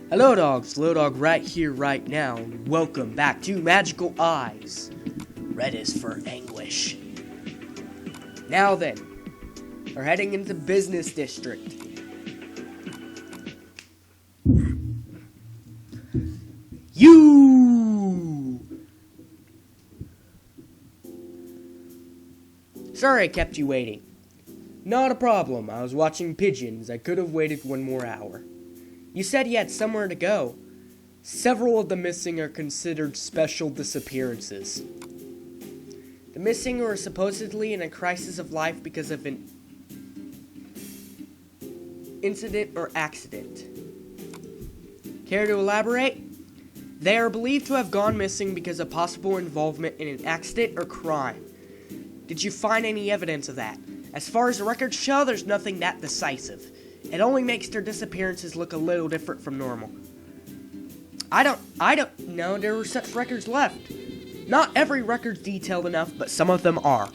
Hello dogs, Lildawg right here, right now. Welcome back to Magical Eyes. Red is for Anguish. Now then, we're heading into Business District. Sorry I kept you waiting. Not a problem, I was watching pigeons. I could have waited one more hour. You said you had somewhere to go. Several of the missing are considered special disappearances. The missing are supposedly in a crisis of life because of an incident or accident. Care to elaborate? They are believed to have gone missing because of possible involvement in an accident or crime. Did you find any evidence of that? As far as the records show, there's nothing that decisive. It only makes their disappearances look a little different from normal. I don't know there were such records left. Not every record's detailed enough, but some of them are.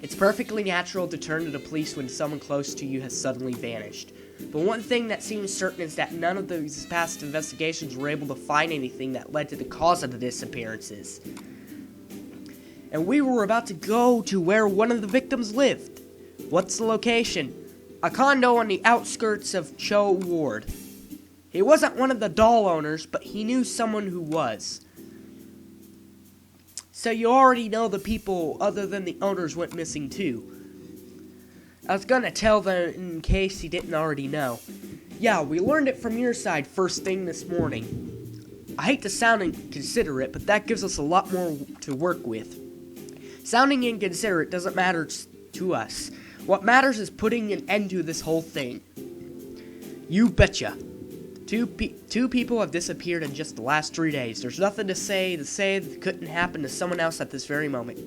It's perfectly natural to turn to the police when someone close to you has suddenly vanished. But one thing that seems certain is that none of these past investigations were able to find anything that led to the cause of the disappearances. And we were about to go to where one of the victims lived. What's the location? A condo on the outskirts of Cho Ward. He wasn't one of the doll owners, but he knew someone who was. So you already know the people other than the owners went missing too. I was gonna tell them in case you didn't already know. Yeah, we learned it from your side first thing this morning. I hate to sound inconsiderate, but that gives us a lot more to work with. Sounding inconsiderate doesn't matter to us. What matters is putting an end to this whole thing. You betcha. Two people have disappeared in just the last 3 days. There's nothing to say that couldn't happen to someone else at this very moment.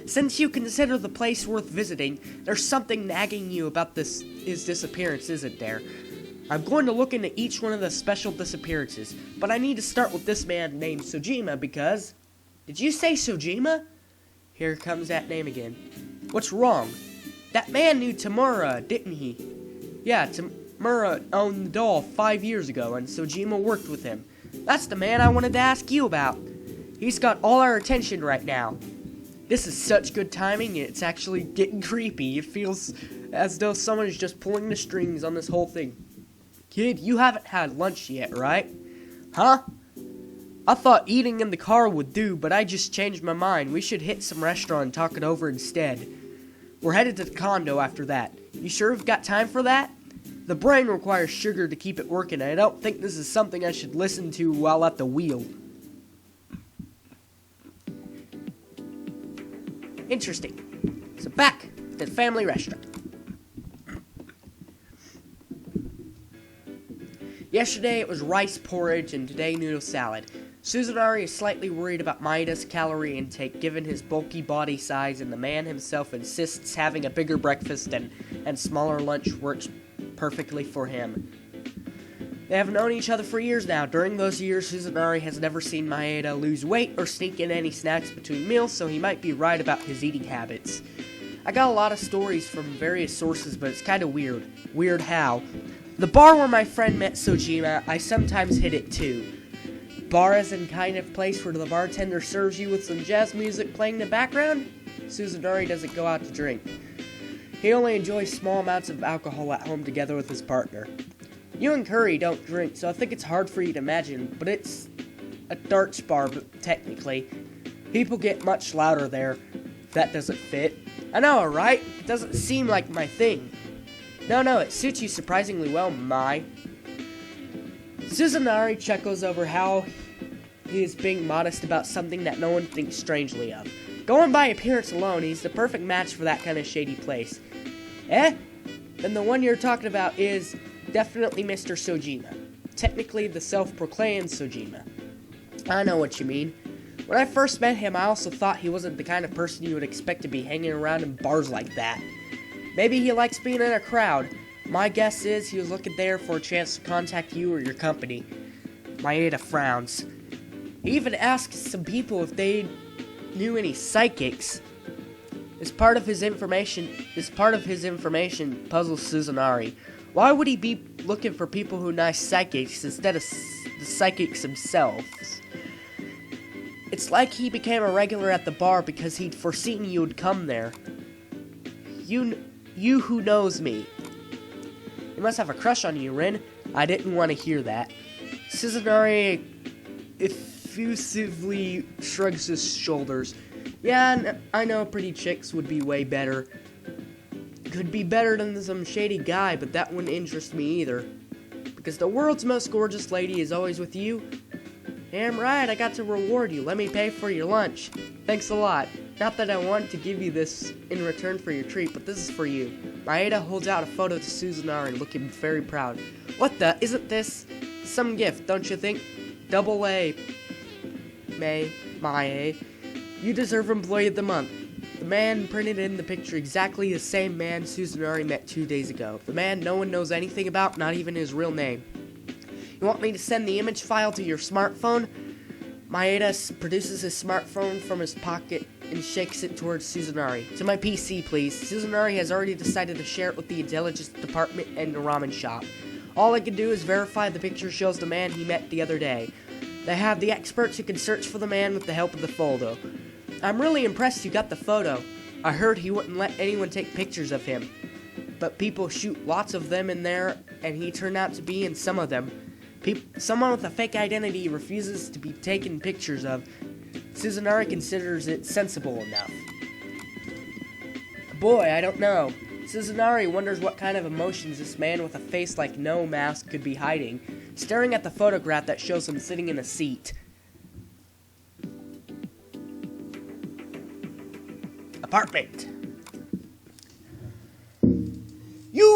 Since you consider the place worth visiting, there's something nagging you about his disappearance, isn't there? I'm going to look into each one of the special disappearances, but I need to start with this man named Sojima because... Did you say Sojima? Here comes that name again. What's wrong? That man knew Tamura, didn't he? Yeah, Tamura owned the doll 5 years ago, and Sojima worked with him. That's the man I wanted to ask you about. He's got all our attention right now. This is such good timing, it's actually getting creepy. It feels as though someone is just pulling the strings on this whole thing. Kid, you haven't had lunch yet, right? Huh? I thought eating in the car would do, but I just changed my mind. We should hit some restaurant and talk it over instead. We're headed to the condo after that. You sure we've got time for that? The brain requires sugar to keep it working, and I don't think this is something I should listen to while at the wheel. Interesting. So back to the family restaurant. Yesterday it was rice porridge and today noodle salad. Suzunari is slightly worried about Maida's calorie intake given his bulky body size, and the man himself insists having a bigger breakfast and smaller lunch works perfectly for him. They have known each other for years now. During those years, Suzunari has never seen Maeda lose weight or sneak in any snacks between meals, so he might be right about his eating habits. I got a lot of stories from various sources, but it's kind of weird. Weird how? The bar where my friend met Sojima, I sometimes hit it too. Bar is in kind of place where the bartender serves you with some jazz music playing in the background? Suzunari doesn't go out to drink. He only enjoys small amounts of alcohol at home together with his partner. You and Curry don't drink, so I think it's hard for you to imagine, but it's a darts bar, technically. People get much louder there. That doesn't fit. I know, right? It doesn't seem like my thing. No, it suits you surprisingly well, Mai. Suzunari chuckles over how he is being modest about something that no one thinks strangely of. Going by appearance alone, he's the perfect match for that kind of shady place. Eh? Then the one you're talking about is definitely Mr. Sojima. Technically the self-proclaimed Sojima. I know what you mean. When I first met him, I also thought he wasn't the kind of person you would expect to be hanging around in bars like that. Maybe he likes being in a crowd. My guess is he was looking there for a chance to contact you or your company. Maeda frowns. He even asked some people if they knew any psychics. This part of his information puzzles Suzunari. Why would he be looking for people who know psychics instead of the psychics themselves? It's like he became a regular at the bar because he'd foreseen you would come there. You who knows me. He must have a crush on you, Rin. I didn't want to hear that. Suzunari effusively shrugs his shoulders. Yeah, I know pretty chicks would be way better. Could be better than some shady guy, but that wouldn't interest me either. Because the world's most gorgeous lady is always with you. Damn right, I got to reward you. Let me pay for your lunch. Thanks a lot. Not that I wanted to give you this in return for your treat, but this is for you. Maeda holds out a photo to Suzunari, looking very proud. What the? Isn't this some gift, don't you think? Double A. Mae. You deserve Employee of the Month. The man printed in the picture exactly the same man Suzunari met 2 days ago. The man no one knows anything about, not even his real name. You want me to send the image file to your smartphone? Maeda produces his smartphone from his pocket and shakes it towards Suzunari. To my PC, please. Suzunari has already decided to share it with the intelligence department and the ramen shop. All I can do is verify the picture shows the man he met the other day. They have the experts who can search for the man with the help of the photo. I'm really impressed you got the photo. I heard he wouldn't let anyone take pictures of him. But people shoot lots of them in there, and he turned out to be in some of them. Someone with a fake identity refuses to be taken pictures of. Suzunari considers it sensible enough. Boy, I don't know. Suzunari wonders what kind of emotions this man with a face like no mask could be hiding, staring at the photograph that shows him sitting in a seat. Apartment. You.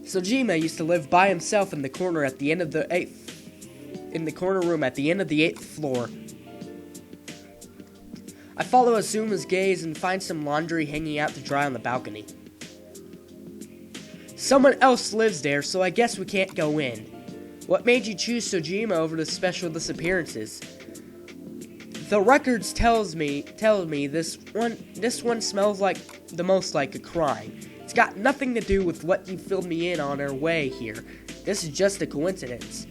Sojima used to live by himself in the corner at the end of the room at the end of the 8th floor. I follow Azuma's gaze and find some laundry hanging out to dry on the balcony. Someone else lives there, so I guess we can't go in. What made you choose Sojima over the special disappearances? The records tell me this one smells like the most like a crime. It's got nothing to do with what you filled me in on our way here. This is just a coincidence.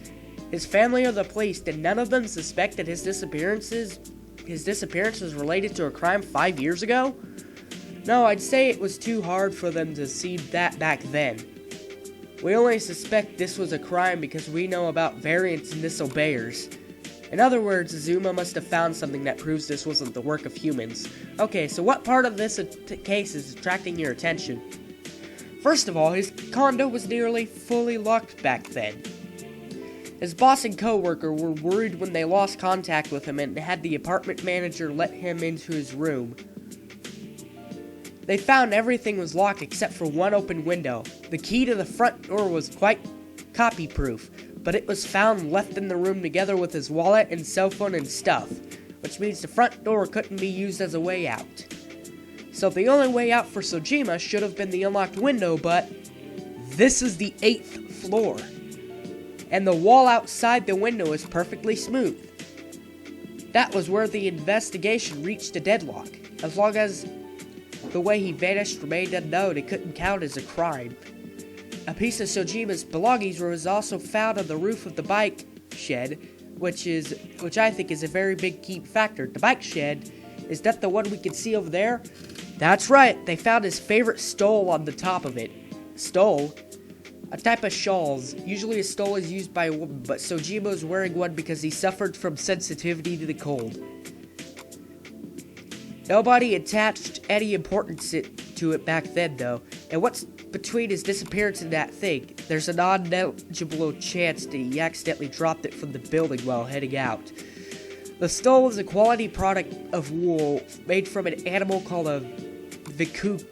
His family or the police, did none of them suspect that his disappearance was related to a crime 5 years ago? No, I'd say it was too hard for them to see that back then. We only suspect this was a crime because we know about variants and disobeyers. In other words, Azuma must have found something that proves this wasn't the work of humans. Okay, so what part of this case is attracting your attention? First of all, his condo was nearly fully locked back then. His boss and co-worker were worried when they lost contact with him and had the apartment manager let him into his room. They found everything was locked except for one open window. The key to the front door was quite copy-proof, but it was found left in the room together with his wallet and cell phone and stuff, which means the front door couldn't be used as a way out. So the only way out for Sojima should have been the unlocked window, but this is the 8th floor. And the wall outside the window is perfectly smooth. That was where the investigation reached a deadlock. As long as the way he vanished remained unknown, it couldn't count as a crime. A piece of Sojima's belongings was also found on the roof of the bike shed, which I think is a very big key factor. The bike shed, is that the one we can see over there? That's right, they found his favorite stole on the top of it. Stole? A type of shawls. Usually a stole is used by a woman, but Sojima was wearing one because he suffered from sensitivity to the cold. Nobody attached any importance to it back then, though. And what's between his disappearance and that thing? There's a non-negligible chance that he accidentally dropped it from the building while heading out. The stole is a quality product of wool made from an animal called a vicugna.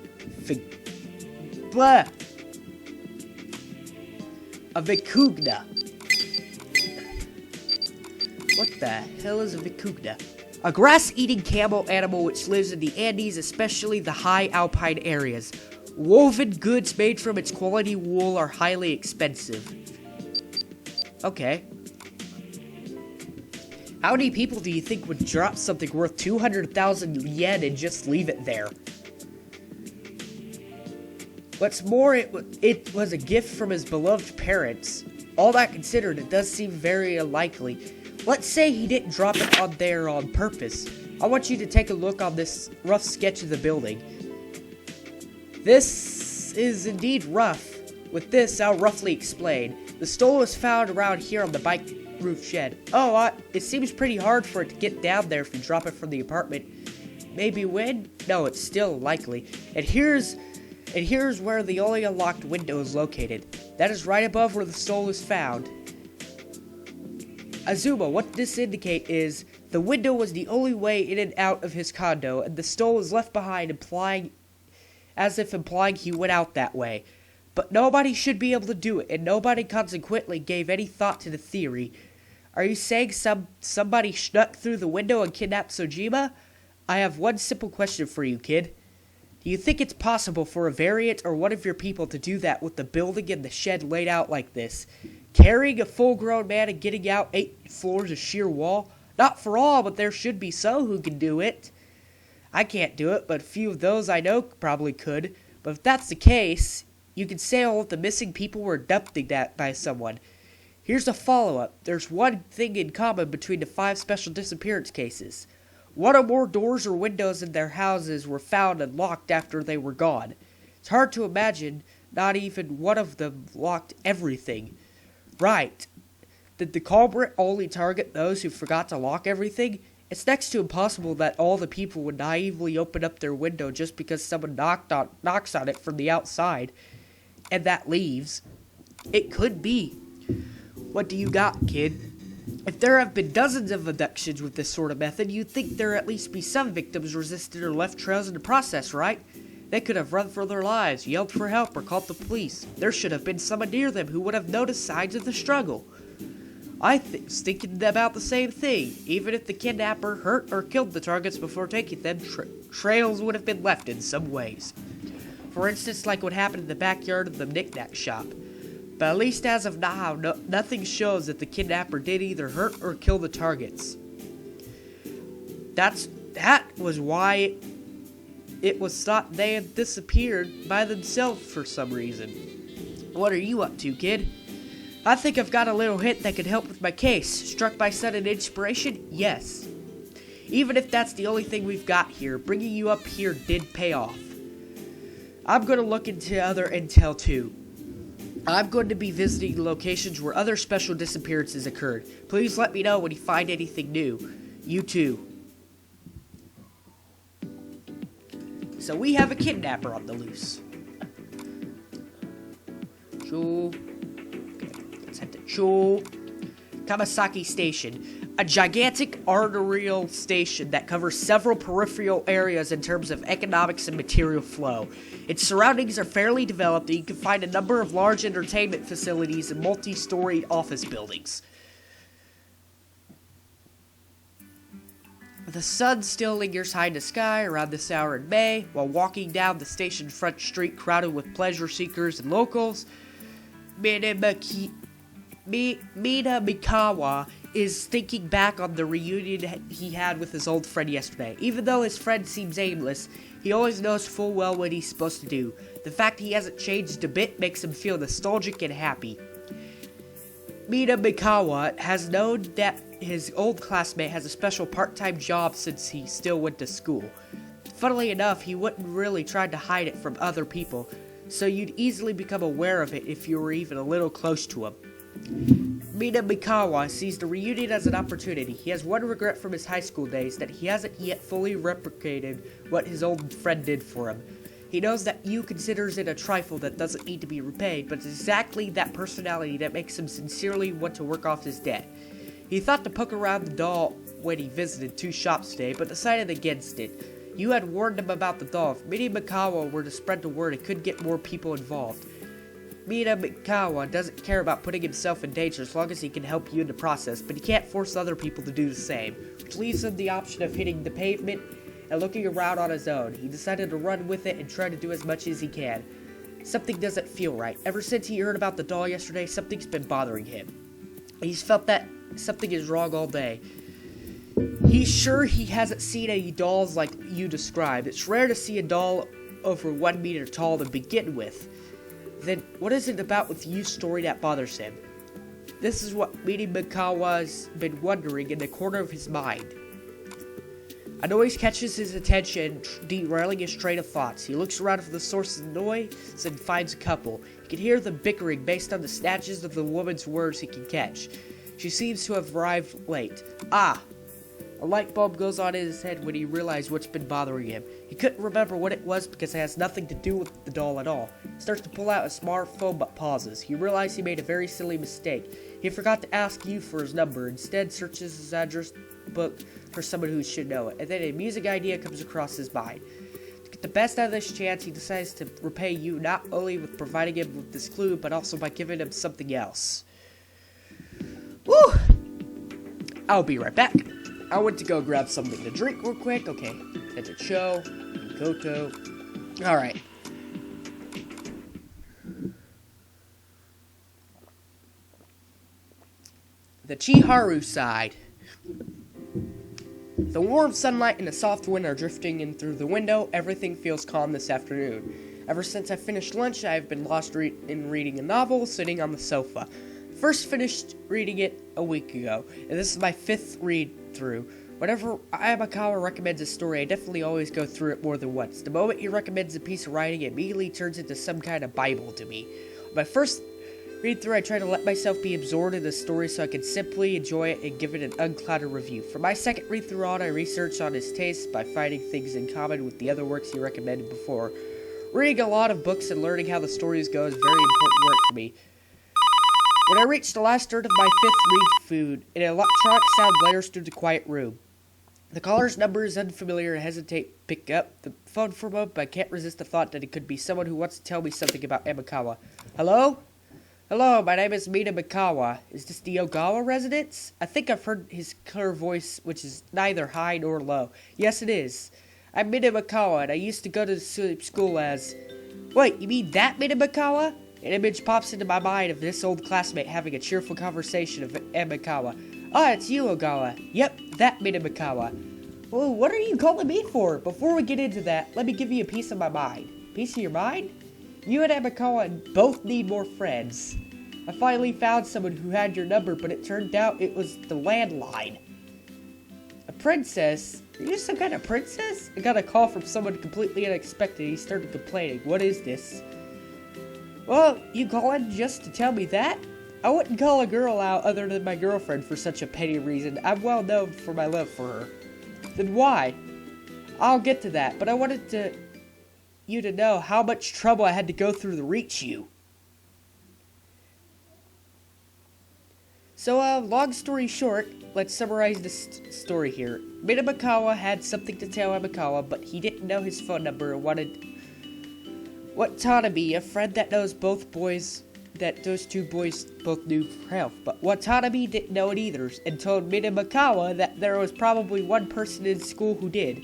What the hell is a vicugna? A grass-eating camel animal which lives in the Andes, especially the high alpine areas. Woven goods made from its quality wool are highly expensive. Okay. How many people do you think would drop something worth 200,000 yen and just leave it there? What's more, it was a gift from his beloved parents. All that considered, it does seem very unlikely. Let's say he didn't drop it on there on purpose. I want you to take a look on this rough sketch of the building. This is indeed rough. With this, I'll roughly explain. The stole was found around here on the bike roof shed. Oh, it seems pretty hard for it to get down there if you drop it from the apartment. Maybe wind? No, it's still likely. And here's where the only unlocked window is located. That is right above where the stole is found. Azuma, what this indicates is the window was the only way in and out of his condo, and the stole was left behind, implying he went out that way. But nobody should be able to do it, and nobody consequently gave any thought to the theory. Are you saying somebody snuck through the window and kidnapped Sojima? I have one simple question for you, kid. Do you think it's possible for a variant or one of your people to do that with the building and the shed laid out like this? Carrying a full-grown man and getting out 8 floors of sheer wall? Not for all, but there should be some who can do it. I can't do it, but a few of those I know probably could. But if that's the case, you can say all of the missing people were abducted by someone. Here's a follow-up. There's one thing in common between the 5 special disappearance cases. One or more doors or windows in their houses were found and locked after they were gone. It's hard to imagine not even one of them locked everything. Right. Did the culprit only target those who forgot to lock everything? It's next to impossible that all the people would naively open up their window just because someone knocks on it from the outside, and that leaves. It could be. What do you got, kid? If there have been dozens of abductions with this sort of method, you'd think there at least be some victims resisted or left trails in the process, right? They could have run for their lives, yelled for help, or called the police. There should have been someone near them who would have noticed signs of the struggle. I was thinking about the same thing. Even if the kidnapper hurt or killed the targets before taking them, trails would have been left in some ways. For instance, like what happened in the backyard of the knick-knack shop. But at least as of now, nothing shows that the kidnapper did either hurt or kill the targets. That was why it was thought they had disappeared by themselves for some reason. What are you up to, kid? I think I've got a little hint that could help with my case. Struck by sudden inspiration? Yes. Even if that's the only thing we've got here, bringing you up here did pay off. I'm going to look into other intel too. I'm going to be visiting locations where other special disappearances occurred. Please let me know when you find anything new. You too. So we have a kidnapper on the loose. Chul. Okay, let's head to Chul. Kamasaki Station. A gigantic arterial station that covers several peripheral areas in terms of economics and material flow. Its surroundings are fairly developed, and you can find a number of large entertainment facilities and multi-storied office buildings. The sun still lingers high in the sky around this hour in May, while walking down the station front street crowded with pleasure seekers and locals. Mina Mikawa is thinking back on the reunion he had with his old friend yesterday. Even though his friend seems aimless, he always knows full well what he's supposed to do. The fact he hasn't changed a bit makes him feel nostalgic and happy. Mina Mikawa has known that his old classmate has a special part-time job since he still went to school. Funnily enough, he wouldn't really try to hide it from other people, so you'd easily become aware of it if you were even a little close to him. Mina Mikawa sees the reunion as an opportunity. He has one regret from his high school days, that he hasn't yet fully replicated what his old friend did for him. He knows that Yu considers it a trifle that doesn't need to be repaid, but it's exactly that personality that makes him sincerely want to work off his debt. He thought to poke around the doll when he visited 2 shops today, but decided against it. Yu had warned him about the doll. If Mina Mikawa were to spread the word, it could get more people involved. Mina Mikawa doesn't care about putting himself in danger as long as he can help you in the process, but he can't force other people to do the same, which leaves him the option of hitting the pavement and looking around on his own. He decided to run with it and try to do as much as he can. Something doesn't feel right. Ever since he heard about the doll yesterday, something's been bothering him. He's felt that something is wrong all day. He's sure he hasn't seen any dolls like you described. It's rare to see a doll over 1 meter tall to begin with. Then, what is it about with you story that bothers him? This is what meeting Mikawa's been wondering in the corner of his mind. A noise catches his attention, derailing his train of thoughts. He looks around for the source of the noise and finds a couple. He can hear them bickering based on the snatches of the woman's words he can catch. She seems to have arrived late. Ah! A light bulb goes on in his head when he realizes what's been bothering him. He couldn't remember what it was because it has nothing to do with the doll at all. He starts to pull out a smartphone but pauses. He realizes he made a very silly mistake. He forgot to ask you for his number. Instead, searches his address book for someone who should know it. And then a music idea comes across his mind. To get the best out of this chance, he decides to repay you not only with providing him with this clue, but also by giving him something else. Woo! I'll be right back. I went to go grab something to drink real quick. Okay, that's a Cho, Koto. Alright. The Chiharu side. The warm sunlight and the soft wind are drifting in through the window. Everything feels calm this afternoon. Ever since I finished lunch, I've been lost in reading a novel, sitting on the sofa. First finished reading it a week ago, and this is my 5th read through. Whenever Ayamakawa recommends a story, I definitely always go through it more than once. The moment he recommends a piece of writing, it immediately turns into some kind of Bible to me. My first read through, I try to let myself be absorbed in the story so I can simply enjoy it and give it an unclouded review. For my second read through on, I researched on his tastes by finding things in common with the other works he recommended before. Reading a lot of books and learning how the stories go is very important work for me. When I reached the last third of my 5th read through, an electronic sound blares through the quiet room. The caller's number is unfamiliar and I hesitate to pick up the phone for a moment, but I can't resist the thought that it could be someone who wants to tell me something about Amikawa. Hello? Hello, my name is Mina Mikawa. Is this the Ogawa residence? I think I've heard his clear voice, which is neither high nor low. Yes, it is. I'm Mina Mikawa, and I used to go to the school as... Wait, you mean that Mina Mikawa? An image pops into my mind of this old classmate having a cheerful conversation of Amikawa. Ah, it's you, Ogawa. Yep, that Mina Mikawa. Well, what are you calling me for? Before we get into that, let me give you a piece of my mind. Piece of your mind? You and Amikawa both need more friends. I finally found someone who had your number, but it turned out it was the landline. A princess? Are you some kind of princess? I got a call from someone completely unexpected. He started complaining. What is this? Well, you calling just to tell me that? I wouldn't call a girl out other than my girlfriend for such a petty reason. I'm well known for my love for her. Then why? I'll get to that, but I wanted you to know how much trouble I had to go through to reach you. So, long story short, let's summarize this story here. Mina Mikawa had something to tell Amikawa, but he didn't know his phone number and wanted Watanabe, a friend that knows both those two boys both knew for health. But Watanabe didn't know it either, and told Mina Mikawa that there was probably one person in school who did.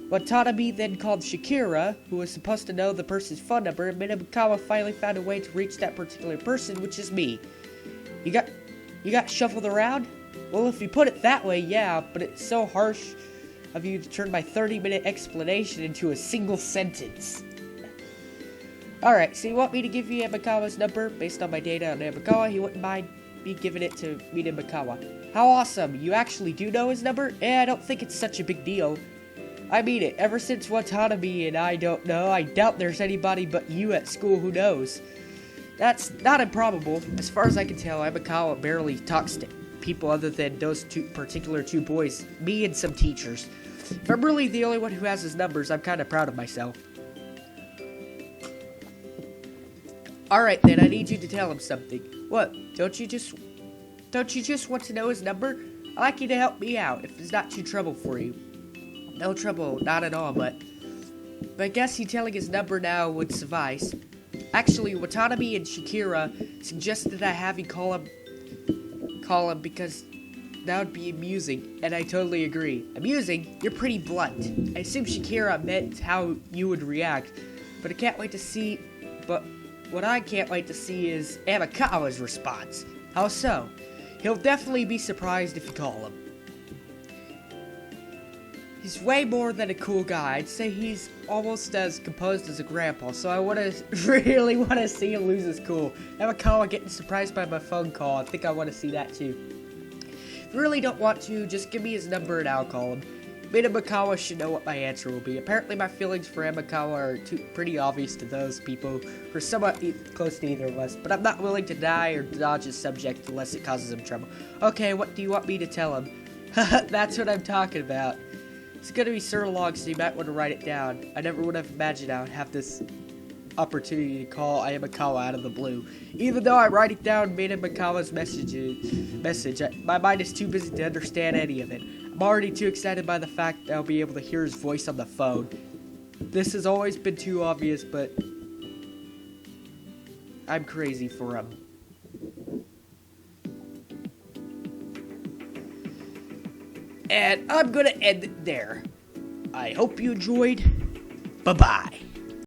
Watanabe then called Shakira, who was supposed to know the person's phone number, and Mina Mikawa finally found a way to reach that particular person, which is me. You got shuffled around? Well, if you put it that way, yeah, but it's so harsh of you to turn my 30-minute explanation into a single sentence. Alright, so you want me to give you Amikawa's number? Based on my data on Amikawa, he wouldn't mind me giving it to Mina Mikawa. How awesome! You actually do know his number? I don't think it's such a big deal. I mean it, ever since Watanabe and I don't know, I doubt there's anybody but you at school who knows. That's not improbable. As far as I can tell, Amikawa barely talks to people other than those two boys, me and some teachers. If I'm really the only one who has his numbers, I'm kind of proud of myself. Alright then, I need you to tell him something. What? Don't you just want to know his number? I'd like you to help me out, if it's not too trouble for you. No trouble, not at all, but I guess you telling his number now would suffice. Actually, Watanabe and Shakira suggested I have you call him because that would be amusing, and I totally agree. Amusing? You're pretty blunt. I assume Shakira meant how you would react, but I can't wait to see, what I can't wait to see is Amikawa's response. How so? He'll definitely be surprised if you call him. He's way more than a cool guy. I'd say he's almost as composed as a grandpa, so I really want to see him lose his cool. Emikawa getting surprised by my phone call. I think I want to see that too. If you really don't want to, just give me his number and I'll call him. Me and Emikawa should know what my answer will be. Apparently my feelings for Emikawa are pretty obvious to those people who are somewhat close to either of us, but I'm not willing to die or dodge his subject unless it causes him trouble. Okay, what do you want me to tell him? That's what I'm talking about. It's gonna be sort of long, so you might want to write it down. I never would have imagined I would have this opportunity to call Emikawa out of the blue. Even though I write it down, made Emikawa's message, my mind is too busy to understand any of it. I'm already too excited by the fact that I'll be able to hear his voice on the phone. This has always been too obvious, but I'm crazy for him. And I'm gonna end it there. I hope you enjoyed. Bye-bye.